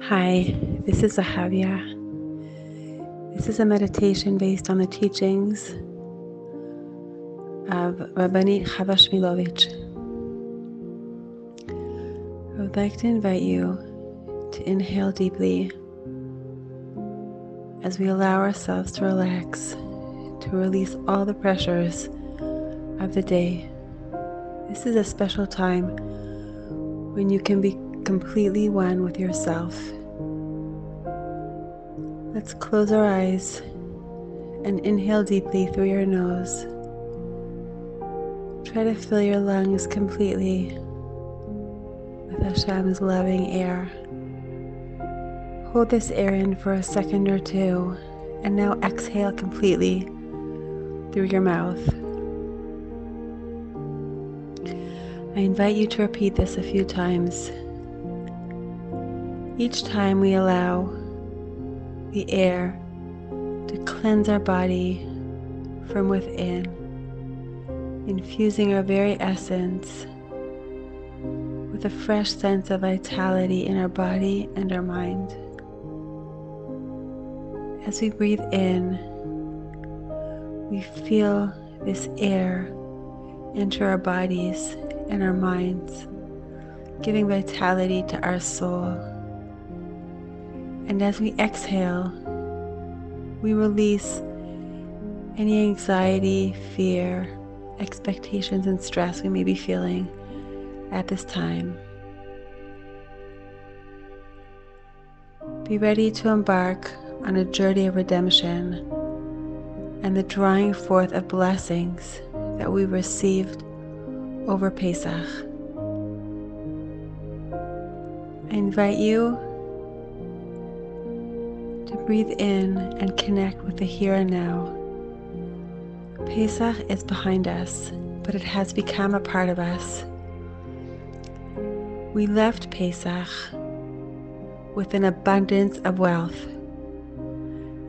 Hi, this is Chava. This is a meditation based on the teachings of Rabbanit Chava Shmilovitch. I would like to invite you to inhale deeply as we allow ourselves to relax, to release all the pressures of the day. This is a special time when you can be completely one with yourself. Let's close our eyes and inhale deeply through your nose. Try to fill your lungs completely with Hashem's loving air. Hold this air in for a second or two, and now exhale completely through your mouth. I invite you to repeat this a few times. Each time we allow the air to cleanse our body from within, infusing our very essence with a fresh sense of vitality in our body and our mind. As we breathe in, we feel this air enter our bodies and our minds, giving vitality to our soul. And as we exhale, we release any anxiety, fear, expectations, and stress we may be feeling at this time. Be ready to embark on a journey of redemption and the drawing forth of blessings that we received over Pesach. I invite you to breathe in and connect with the here and now. Pesach is behind us, but it has become a part of us. We left Pesach with an abundance of wealth.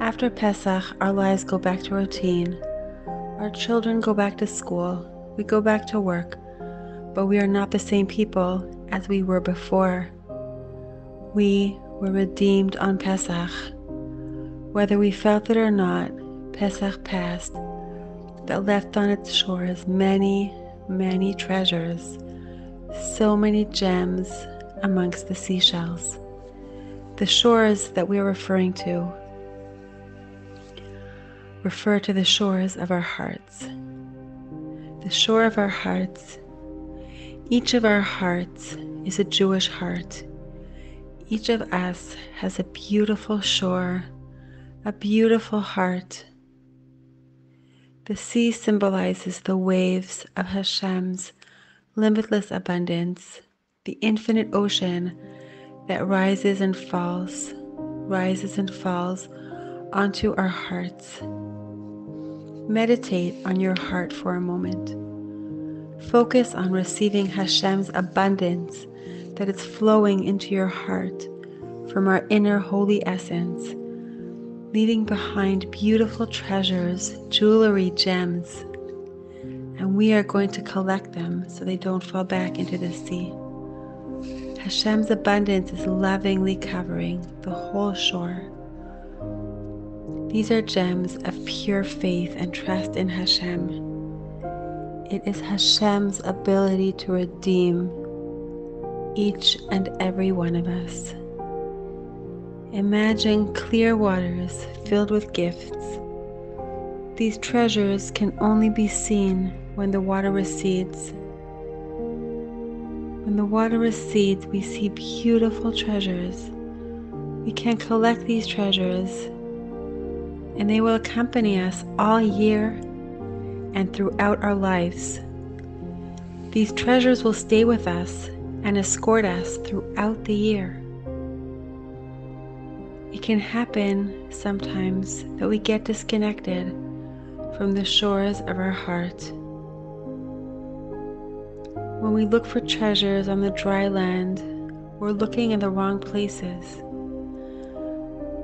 After Pesach, our lives go back to routine. Our children go back to school. We go back to work, but we are not the same people as we were before. We were redeemed on Pesach. Whether we felt it or not, Pesach passed, that left on its shores many, many treasures, so many gems amongst the seashells. The shores that we are referring to refer to the shores of our hearts. The shore of our hearts. Each of our hearts is a Jewish heart. Each of us has a beautiful shore, a beautiful heart. The sea symbolizes the waves of Hashem's limitless abundance, the infinite ocean that rises and falls onto our hearts. Meditate on your heart for a moment. Focus on receiving Hashem's abundance that is flowing into your heart from our inner holy essence, leaving behind beautiful treasures, jewelry, gems, and we are going to collect them so they don't fall back into the sea. Hashem's abundance is lovingly covering the whole shore. These are gems of pure faith and trust in Hashem. It is Hashem's ability to redeem each and every one of us. Imagine clear waters filled with gifts. These treasures can only be seen when the water recedes. When the water recedes, we see beautiful treasures. We can collect these treasures, and they will accompany us all year and throughout our lives. These treasures will stay with us and escort us throughout the year. It can happen sometimes that we get disconnected from the shores of our heart. When we look for treasures on the dry land, we're looking in the wrong places.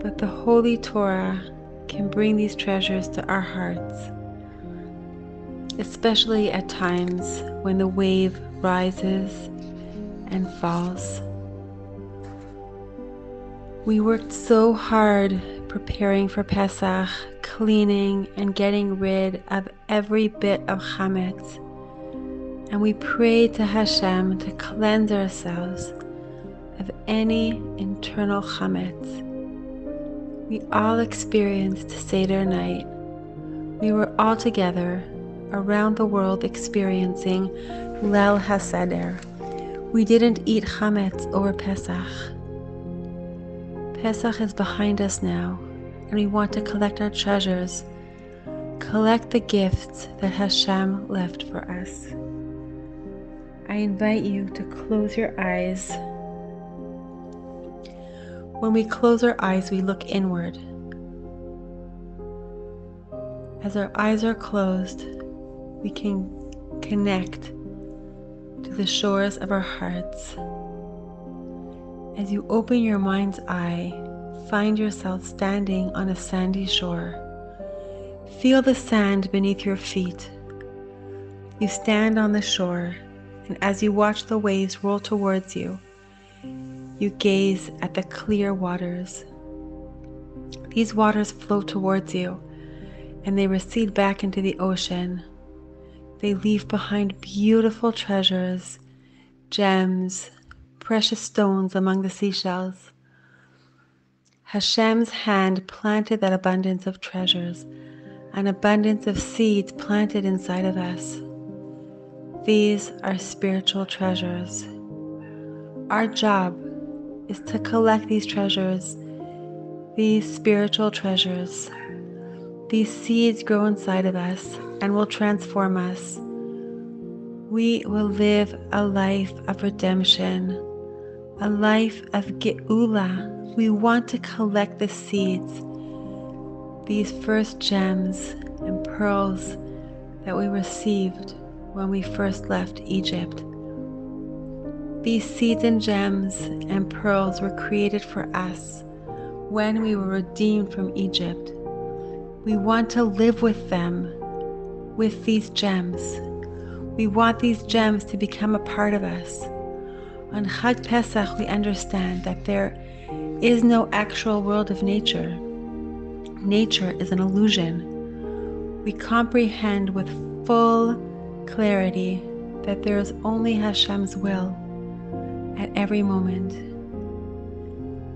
But the Holy Torah can bring these treasures to our hearts, especially at times when the wave rises and falls. We worked so hard preparing for Pesach, cleaning and getting rid of every bit of chametz. And we prayed to Hashem to cleanse ourselves of any internal chametz. We all experienced Seder night. We were all together around the world experiencing Leil HaSeder. We didn't eat chametz over Pesach. Pesach is behind us now, and we want to collect our treasures, collect the gifts that Hashem left for us. I invite you to close your eyes. When we close our eyes, we look inward. As our eyes are closed, we can connect to the shores of our hearts. As you open your mind's eye, find yourself standing on a sandy shore. Feel the sand beneath your feet. You stand on the shore, and as you watch the waves roll towards you, you gaze at the clear waters. These waters flow towards you, and they recede back into the ocean. They leave behind beautiful treasures, gems, precious stones among the seashells. Hashem's hand planted that abundance of treasures, an abundance of seeds planted inside of us. These are spiritual treasures. Our job is to collect these treasures, these spiritual treasures. These seeds grow inside of us and will transform us. We will live a life of redemption, a life of Geula. We want to collect the seeds, these first gems and pearls that we received when we first left Egypt. These seeds and gems and pearls were created for us when we were redeemed from Egypt. We want to live with them, with these gems. We want these gems to become a part of us. On Chag Pesach, we understand that there is no actual world of nature. Nature is an illusion. We comprehend with full clarity that there is only Hashem's will at every moment.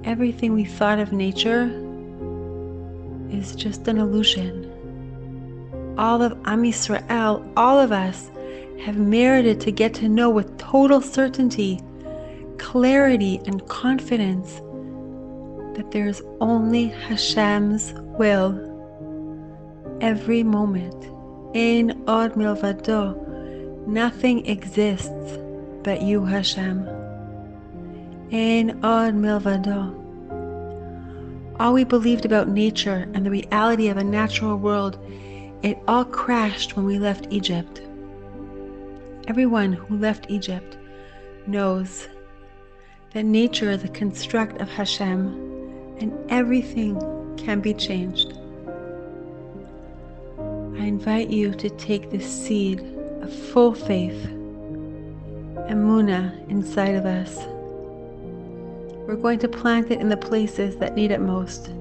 Everything we thought of nature is just an illusion. All of Am Yisrael, all of us, have merited to get to know with total certainty, clarity, and confidence that there is only Hashem's will every moment. Ein od milvado, nothing exists but you, Hashem. Ein od milvado. All we believed about nature and the reality of a natural world, it all crashed when we left Egypt. Everyone who left Egypt knows that nature is a construct of Hashem and everything can be changed. I invite you to take this seed of full faith, emunah, inside of us. We're going to plant it in the places that need it most.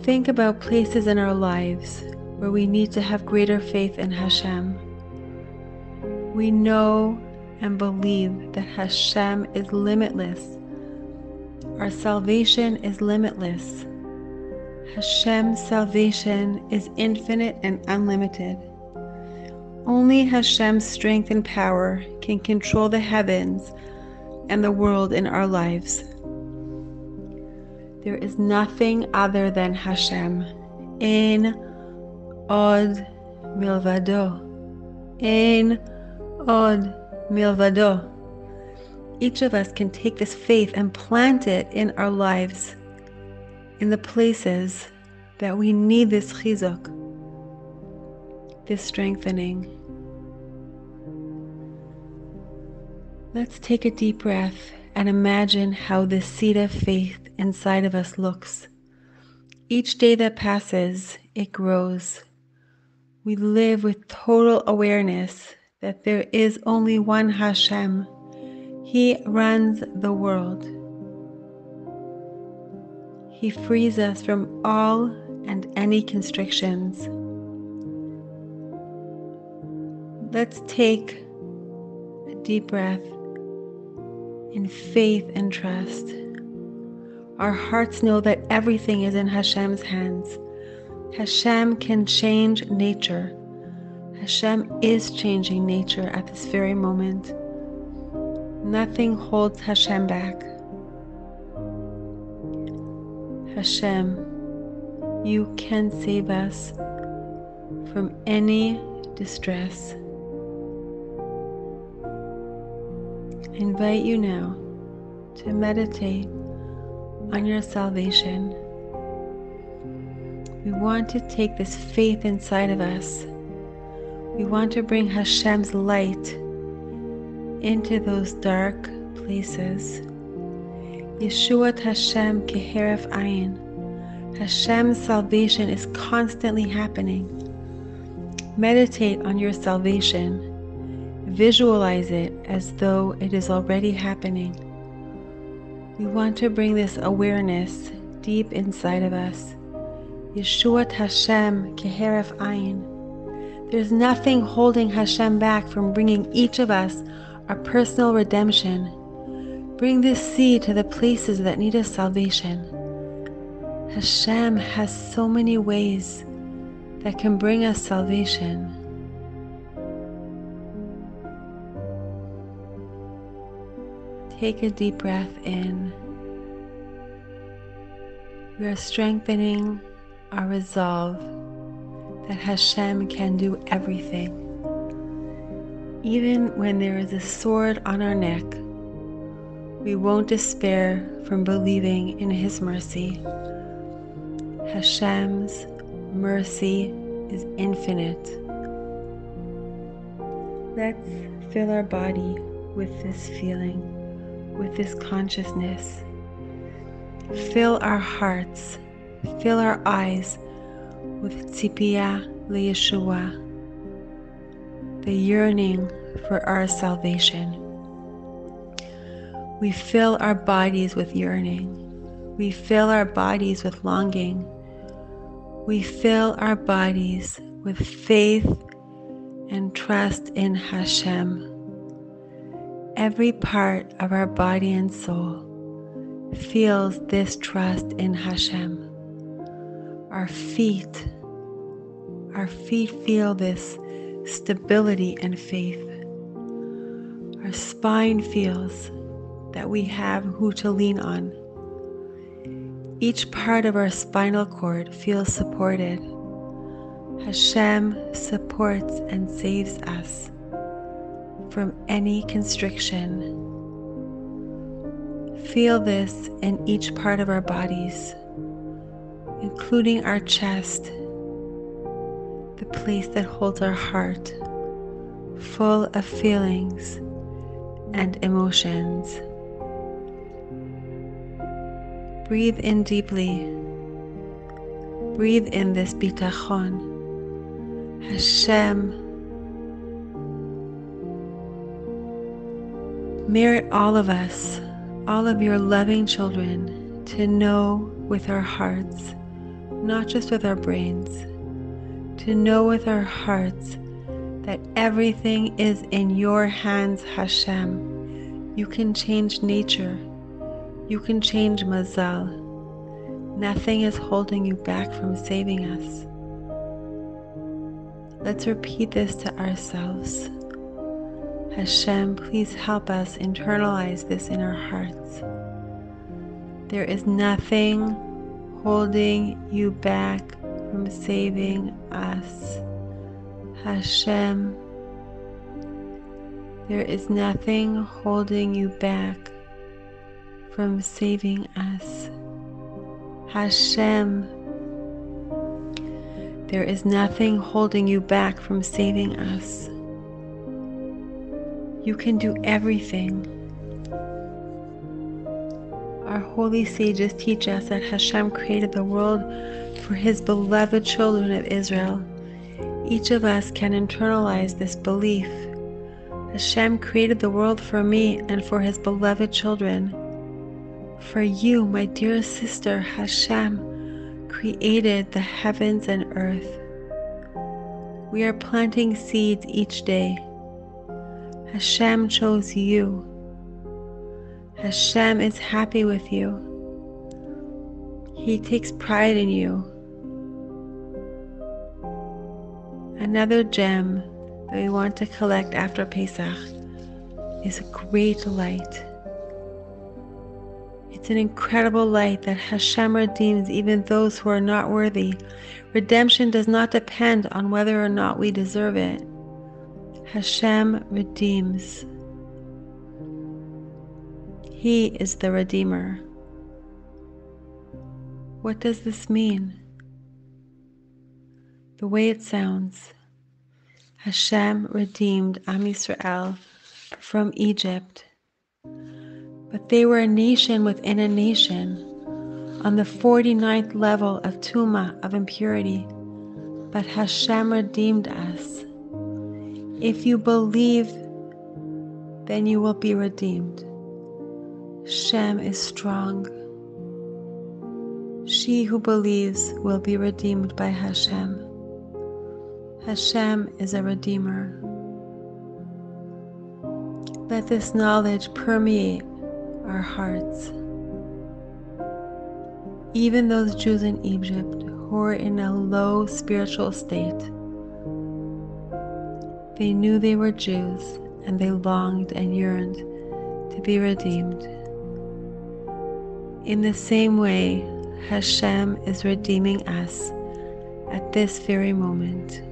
Think about places in our lives where we need to have greater faith in Hashem. We know and believe that Hashem is limitless. Our salvation is limitless. Hashem's salvation is infinite and unlimited. Only Hashem's strength and power can control the heavens and the world in our lives. There is nothing other than Hashem. Ein od milvado. Ein od milvado. Each of us can take this faith and plant it in our lives, in the places that we need this chizuk, this strengthening. Let's take a deep breath and imagine how this seed of faith inside of us looks. Each day that passes, it grows. We live with total awareness that there is only one Hashem. He runs the world. He frees us from all and any constrictions. Let's take a deep breath in faith and trust. Our hearts know that everything is in Hashem's hands. Hashem can change nature. Hashem is changing nature at this very moment. Nothing holds Hashem back. Hashem, you can save us from any distress. I invite you now to meditate on your salvation. We want to take this faith inside of us. We want to bring Hashem's light into those dark places. Yeshuat Hashem keheref ayin. Hashem's salvation is constantly happening. Meditate on your salvation. Visualize it as though it is already happening. We want to bring this awareness deep inside of us. Yeshuat Hashem keheref ayin. There's nothing holding Hashem back from bringing each of us our personal redemption. Bring this seed to the places that need a salvation. Hashem has so many ways that can bring us salvation. Take a deep breath in. We are strengthening our resolve that Hashem can do everything. Even when there is a sword on our neck, we won't despair from believing in His mercy. Hashem's mercy is infinite. Let's fill our body with this feeling, with this consciousness. Fill our hearts, fill our eyes with tzipiyah leYeshua, the yearning for our salvation. We fill our bodies with yearning. We fill our bodies with longing. We fill our bodies with faith and trust in Hashem. Every part of our body and soul feels this trust in Hashem. Our feet feel this stability and faith. Our spine feels that we have who to lean on. Each part of our spinal cord feels supported. Hashem supports and saves us from any constriction. Feel this in each part of our bodies, including our chest, the place that holds our heart, full of feelings and emotions. Breathe in deeply. Breathe in this bitachon. Hashem, merit all of us, all of your loving children, to know with our hearts, not just with our brains, to know with our hearts that everything is in your hands, Hashem. You can change nature. You can change mazal. Nothing is holding you back from saving us. Let's repeat this to ourselves. Hashem, please help us internalize this in our hearts. There is nothing holding you back from saving us. Hashem, there is nothing holding you back from saving us. Hashem, there is nothing holding you back from saving us. You can do everything. Our holy sages teach us that Hashem created the world for His beloved children of Israel. Each of us can internalize this belief. Hashem created the world for me and for His beloved children, For you, my dear sister, Hashem created the heavens and earth. We are planting seeds each day. Hashem chose you. Hashem is happy with you. He takes pride in you. Another gem that we want to collect after Pesach is a great light. It's an incredible light that Hashem redeems even those who are not worthy. Redemption does not depend on whether or not we deserve it. Hashem redeems. He is the Redeemer. What does this mean? The way it sounds. Hashem redeemed Am Yisrael from Egypt. But they were a nation within a nation, on the 49th level of Tumah, of impurity. But Hashem redeemed us. If you believe, then you will be redeemed. Hashem is strong. She who believes will be redeemed by Hashem. Hashem is a redeemer. Let this knowledge permeate our hearts. Even those Jews in Egypt who were in a low spiritual state, they knew they were Jews and they longed and yearned to be redeemed. In the same way, Hashem is redeeming us at this very moment.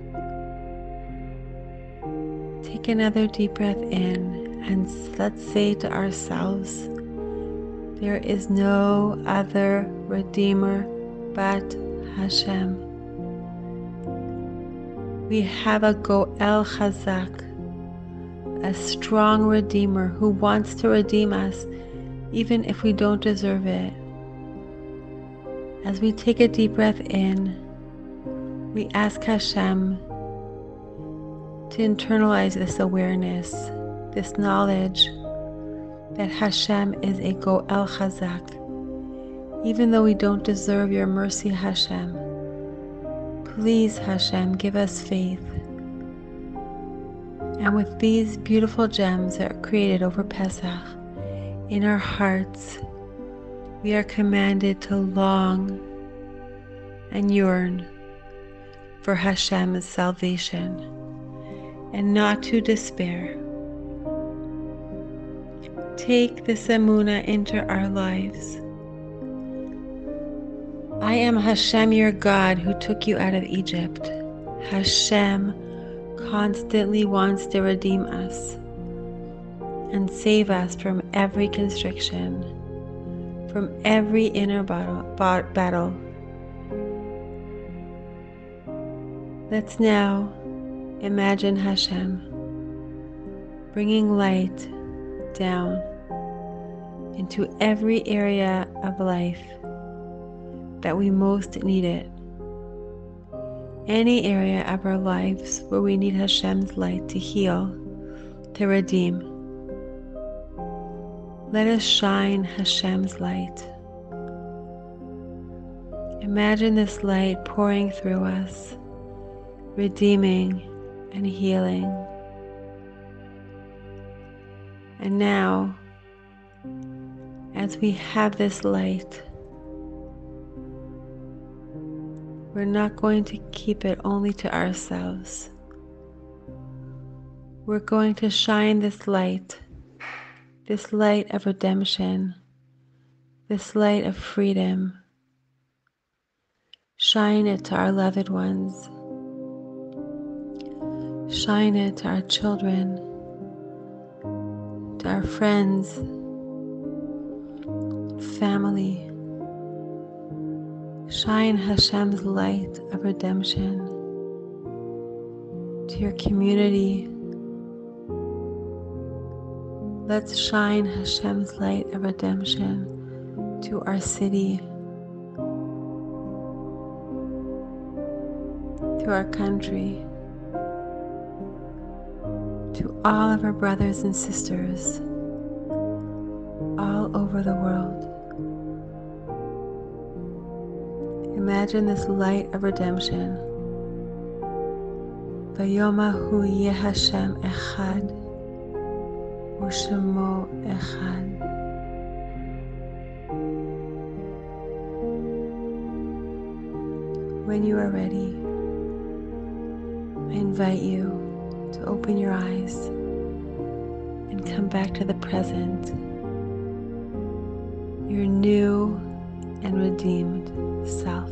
Take another deep breath in and let's say to ourselves, there is no other Redeemer but Hashem. We have a Goel Chazak, a strong Redeemer who wants to redeem us even if we don't deserve it. As we take a deep breath in, we ask Hashem to internalize this awareness, this knowledge that Hashem is a Goel Chazak. Even though we don't deserve your mercy, Hashem, please, Hashem, give us faith. And with these beautiful gems that are created over Pesach, in our hearts, we are commanded to long and yearn for Hashem's salvation and not to despair. Take this emunah into our lives. I am Hashem, your God, who took you out of Egypt. Hashem constantly wants to redeem us and save us from every constriction, from every inner battle. Let's now imagine Hashem bringing light down into every area of life that we most need it. Any area of our lives where we need Hashem's light to heal, to redeem. Let us shine Hashem's light. Imagine this light pouring through us, redeeming and healing. And now, as we have this light, we're not going to keep it only to ourselves. We're going to shine this light of redemption, this light of freedom. Shine it to our loved ones. Shine it to our children, to our friends, family. Shine Hashem's light of redemption to your community. Let's shine Hashem's light of redemption to our city, to our country, to all of our brothers and sisters all over the world. Imagine this light of redemption. Vayomahu yeh Hashem echad, u'shemo echad. When you are ready, I invite you to open your eyes and come back to the present, your new and redeemed self.